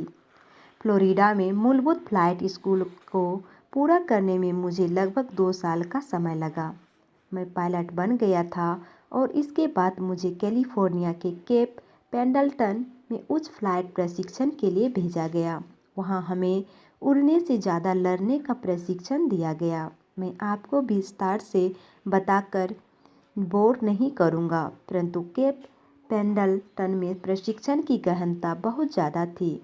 फ्लोरिडा में मूलभूत फ्लाइट स्कूल को पूरा करने में मुझे लगभग 2 साल का समय लगा। मैं पायलट बन गया था और इसके बाद मुझे कैलिफोर्निया के केप पेंडलटन में उच्च फ्लाइट प्रशिक्षण के लिए भेजा गया। वहाँ हमें उड़ने से ज़्यादा लड़ने का प्रशिक्षण दिया गया। मैं आपको विस्तार से बताकर बोर नहीं करूँगा परंतु केप पेंडलटन में प्रशिक्षण की गहनता बहुत ज़्यादा थी।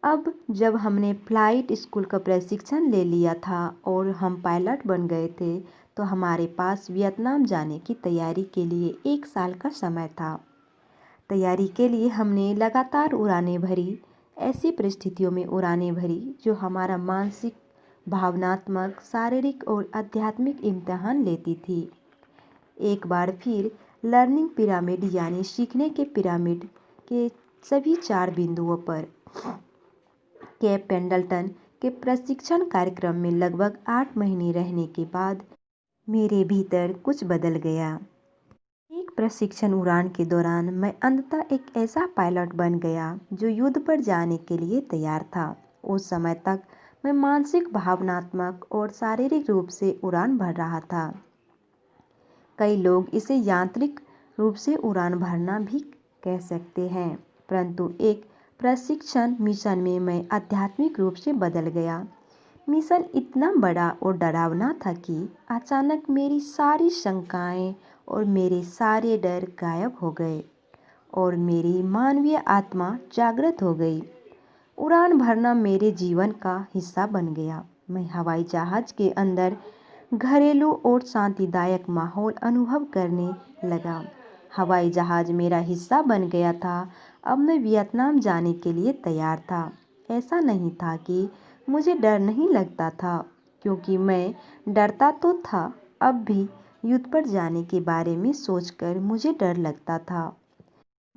अब जब हमने फ्लाइट स्कूल का प्रशिक्षण ले लिया था और हम पायलट बन गए थे तो हमारे पास वियतनाम जाने की तैयारी के लिए 1 साल का समय था। तैयारी के लिए हमने लगातार उड़ानें भरी, ऐसी परिस्थितियों में उड़ानें भरी जो हमारा मानसिक भावनात्मक, शारीरिक और आध्यात्मिक इम्तिहान लेती थी। एक बार फिर लर्निंग पिरामिड यानी सीखने के पिरामिड के सभी 4 बिंदुओं पर कैप पेंडल्टन के प्रशिक्षण कार्यक्रम में लगभग 8 महीने रहने के बाद मेरे भीतर कुछ बदल गया। एक प्रशिक्षण उड़ान के दौरान मैं अंततः एक ऐसा पायलट बन गया जो युद्ध पर जाने के लिए तैयार था। उस समय तक मैं मानसिक, भावनात्मक और शारीरिक रूप से उड़ान भर रहा था। कई लोग इसे यांत्रिक रूप से उड़ान भरना भी कह सकते हैं, परंतु एक प्रशिक्षण मिशन में मैं आध्यात्मिक रूप से बदल गया। मिशन इतना बड़ा और डरावना था कि अचानक मेरी सारी शंकाएं और मेरे सारे डर गायब हो गए और मेरी मानवीय आत्मा जागृत हो गई। उड़ान भरना मेरे जीवन का हिस्सा बन गया। मैं हवाई जहाज के अंदर घरेलू और शांतिदायक माहौल अनुभव करने लगा। हवाई जहाज मेरा हिस्सा बन गया था। अब मैं वियतनाम जाने के लिए तैयार था। ऐसा नहीं था कि मुझे डर नहीं लगता था, क्योंकि मैं डरता तो था। अब भी युद्ध पर जाने के बारे में सोचकर मुझे डर लगता था।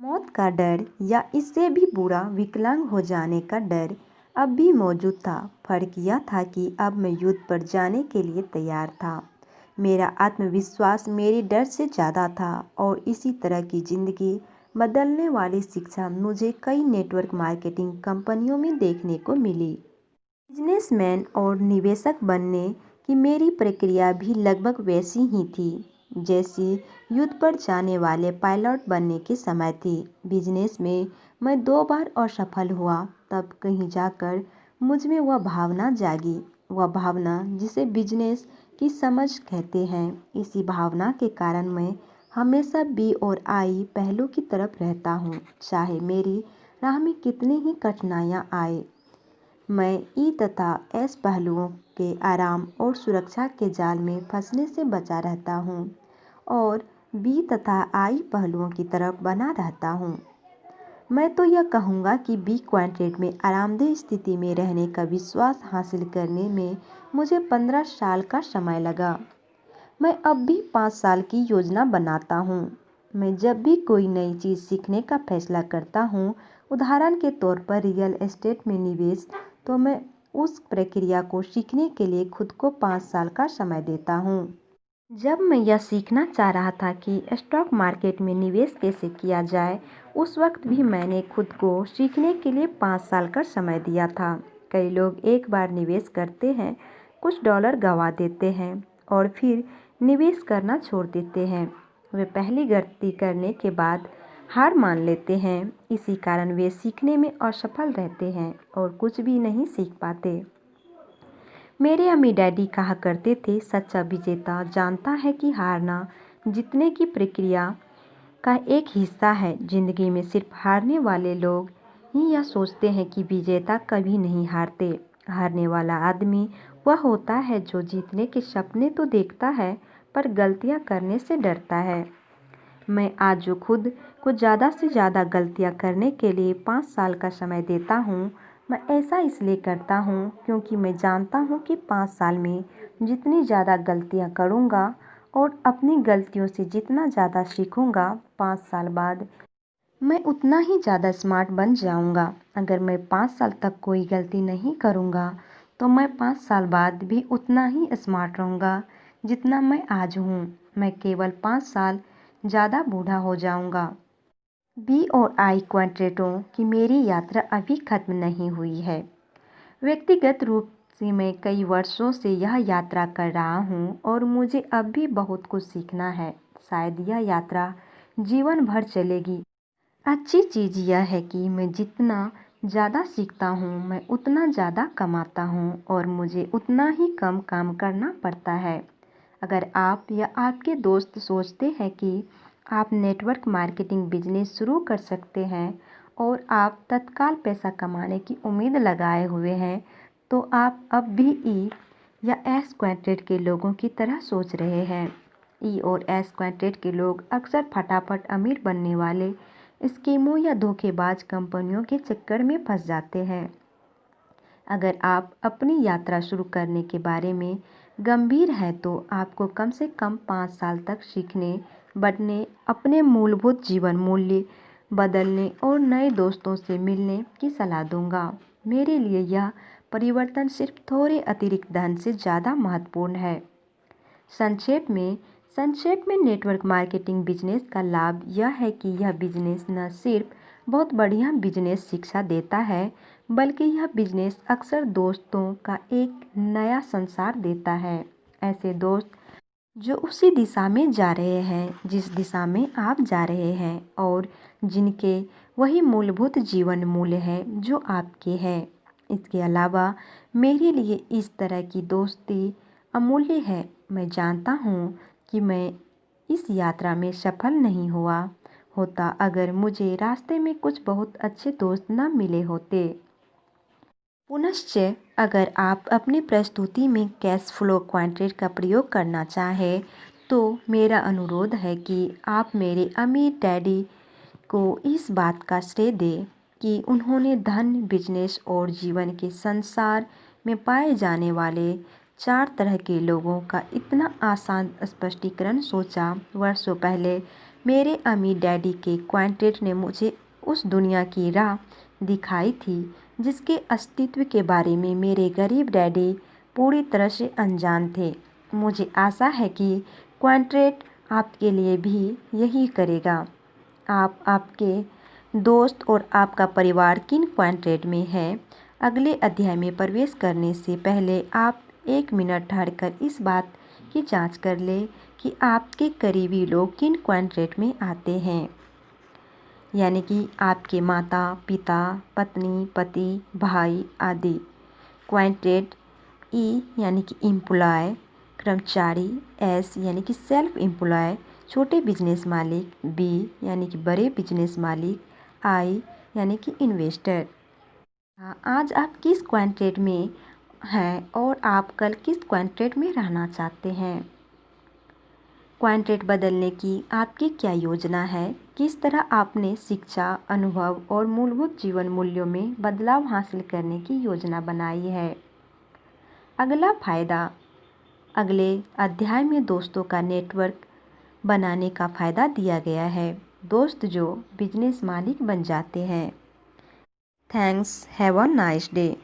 मौत का डर या इससे भी बुरा विकलांग हो जाने का डर अब भी मौजूद था। फर्क यह था कि अब मैं युद्ध पर जाने के लिए तैयार था। मेरा आत्मविश्वास मेरे डर से ज़्यादा था और इसी तरह की ज़िंदगी बदलने वाली शिक्षा मुझे कई नेटवर्क मार्केटिंग कंपनियों में देखने को मिली। बिजनेसमैन और निवेशक बनने की मेरी प्रक्रिया भी लगभग वैसी ही थी जैसी युद्ध पर जाने वाले पायलट बनने के समय थी। बिजनेस में मैं 2 बार असफल हुआ, तब कहीं जाकर मुझ में वह भावना जागी, वह भावना जिसे बिजनेस की समझ कहते हैं। इसी भावना के कारण मैं हमेशा बी और आई पहलू की तरफ रहता हूँ, चाहे मेरी राह में कितनी ही कठिनाइयाँ आए। मैं ई तथा एस पहलुओं के आराम और सुरक्षा के जाल में फंसने से बचा रहता हूँ और बी तथा आई पहलुओं की तरफ बना रहता हूँ। मैं तो यह कहूँगा कि बी क्वाड्रेंट में आरामदेह स्थिति में रहने का विश्वास हासिल करने में मुझे 15 साल का समय लगा। मैं अब भी 5 साल की योजना बनाता हूँ। मैं जब भी कोई नई चीज़ सीखने का फैसला करता हूँ, उदाहरण के तौर पर रियल एस्टेट में निवेश, तो मैं उस प्रक्रिया को सीखने के लिए खुद को 5 साल का समय देता हूँ। जब मैं यह सीखना चाह रहा था कि स्टॉक मार्केट में निवेश कैसे किया जाए, उस वक्त भी मैंने खुद को सीखने के लिए 5 साल का समय दिया था। कई लोग एक बार निवेश करते हैं, कुछ डॉलर गंवा देते हैं और फिर निवेश करना छोड़ देते हैं। वे पहली गलती करने के बाद हार मान लेते हैं। इसी कारण वे सीखने में असफल रहते हैं और कुछ भी नहीं सीख पाते। मेरे अम्मी डैडी कहा करते थे, सच्चा विजेता जानता है कि हारना जीतने की प्रक्रिया का एक हिस्सा है। जिंदगी में सिर्फ हारने वाले लोग ही यह सोचते हैं कि विजेता कभी नहीं हारते। हारने वाला आदमी वह होता है जो जीतने के सपने तो देखता है पर गलतियां करने से डरता है। मैं आज जो खुद को ज़्यादा से ज़्यादा गलतियां करने के लिए 5 साल का समय देता हूँ, मैं ऐसा इसलिए करता हूँ क्योंकि मैं जानता हूँ कि 5 साल में जितनी ज़्यादा गलतियाँ करूँगा और अपनी गलतियों से जितना ज़्यादा सीखूँगा, 5 साल बाद मैं उतना ही ज़्यादा स्मार्ट बन जाऊँगा। अगर मैं 5 साल तक कोई गलती नहीं करूँगा तो मैं 5 साल बाद भी उतना ही स्मार्ट रहूँगा जितना मैं आज हूँ। मैं केवल 5 साल ज़्यादा बूढ़ा हो जाऊँगा। बी और आई क्वाड्रेंटों की मेरी यात्रा अभी खत्म नहीं हुई है। व्यक्तिगत रूप से मैं कई वर्षों से यह यात्रा कर रहा हूँ और मुझे अब भी बहुत कुछ सीखना है। शायद यह यात्रा जीवन भर चलेगी। अच्छी चीज़ यह है कि मैं जितना ज़्यादा सीखता हूँ, मैं उतना ज़्यादा कमाता हूँ और मुझे उतना ही कम काम करना पड़ता है। अगर आप या आपके दोस्त सोचते हैं कि आप नेटवर्क मार्केटिंग बिजनेस शुरू कर सकते हैं और आप तत्काल पैसा कमाने की उम्मीद लगाए हुए हैं, तो आप अब भी ई या एस क्वाड्रेंट के लोगों की तरह सोच रहे हैं। ई और एस क्वाड्रेंट के लोग अक्सर फटाफट अमीर बनने वाले स्कीमों या धोखेबाज कंपनियों के चक्कर में फंस जाते हैं। अगर आप अपनी यात्रा शुरू करने के बारे में गंभीर हैं तो आपको कम से कम 5 साल तक सीखने, बढ़ने, अपने मूलभूत जीवन मूल्य बदलने और नए दोस्तों से मिलने की सलाह दूंगा। मेरे लिए यह परिवर्तन सिर्फ थोड़े अतिरिक्त धन से ज़्यादा महत्वपूर्ण है। संक्षेप में नेटवर्क मार्केटिंग बिजनेस का लाभ यह है कि यह बिजनेस न सिर्फ बहुत बढ़िया बिजनेस शिक्षा देता है, बल्कि यह बिजनेस अक्सर दोस्तों का एक नया संसार देता है। ऐसे दोस्त जो उसी दिशा में जा रहे हैं जिस दिशा में आप जा रहे हैं और जिनके वही मूलभूत जीवन मूल्य है जो आपके हैं। इसके अलावा मेरे लिए इस तरह की दोस्ती अमूल्य है। मैं जानता हूँ कि मैं इस यात्रा में सफल नहीं होता अगर मुझे रास्ते में कुछ बहुत अच्छे दोस्त न मिले होते। पुनश्च अगर आप अपनी प्रस्तुति में कैश फ्लो क्वाड्रेंट का प्रयोग करना चाहें तो मेरा अनुरोध है कि आप मेरे अमीर डैडी को इस बात का श्रेय दें कि उन्होंने धन, बिजनेस और जीवन के संसार में पाए जाने वाले 4 तरह के लोगों का इतना आसान स्पष्टीकरण सोचा। वर्षों पहले मेरे अमीर डैडी के क्वाड्रेंट ने मुझे उस दुनिया की राह दिखाई थी जिसके अस्तित्व के बारे में मेरे गरीब डैडी पूरी तरह से अनजान थे। मुझे आशा है कि क्वाड्रेंट आपके लिए भी यही करेगा। आप, आपके दोस्त और आपका परिवार किन क्वाड्रेंट में है? अगले अध्याय में प्रवेश करने से पहले आप 1 मिनट ठहरकर इस बात की जांच कर लें कि आपके करीबी लोग किन क्वाड्रेंट में आते हैं, यानी कि आपके माता पिता, पत्नी, पति, भाई आदि। क्वाड्रेंट ई यानी कि एम्प्लॉय, कर्मचारी। एस यानी कि सेल्फ एम्प्लॉय, छोटे बिजनेस मालिक। बी यानी कि बड़े बिजनेस मालिक। आई यानी कि इन्वेस्टर। आज आप किस क्वाड्रेंट में हैं और आप कल किस क्वाड्रेंट में रहना चाहते हैं? क्वाड्रेंट बदलने की आपकी क्या योजना है? किस तरह आपने शिक्षा, अनुभव और मूलभूत जीवन मूल्यों में बदलाव हासिल करने की योजना बनाई है? अगला फायदा। अगले अध्याय में दोस्तों का नेटवर्क बनाने का फायदा दिया गया है। दोस्त जो बिजनेस मालिक बन जाते हैं। Thanks, have a nice day.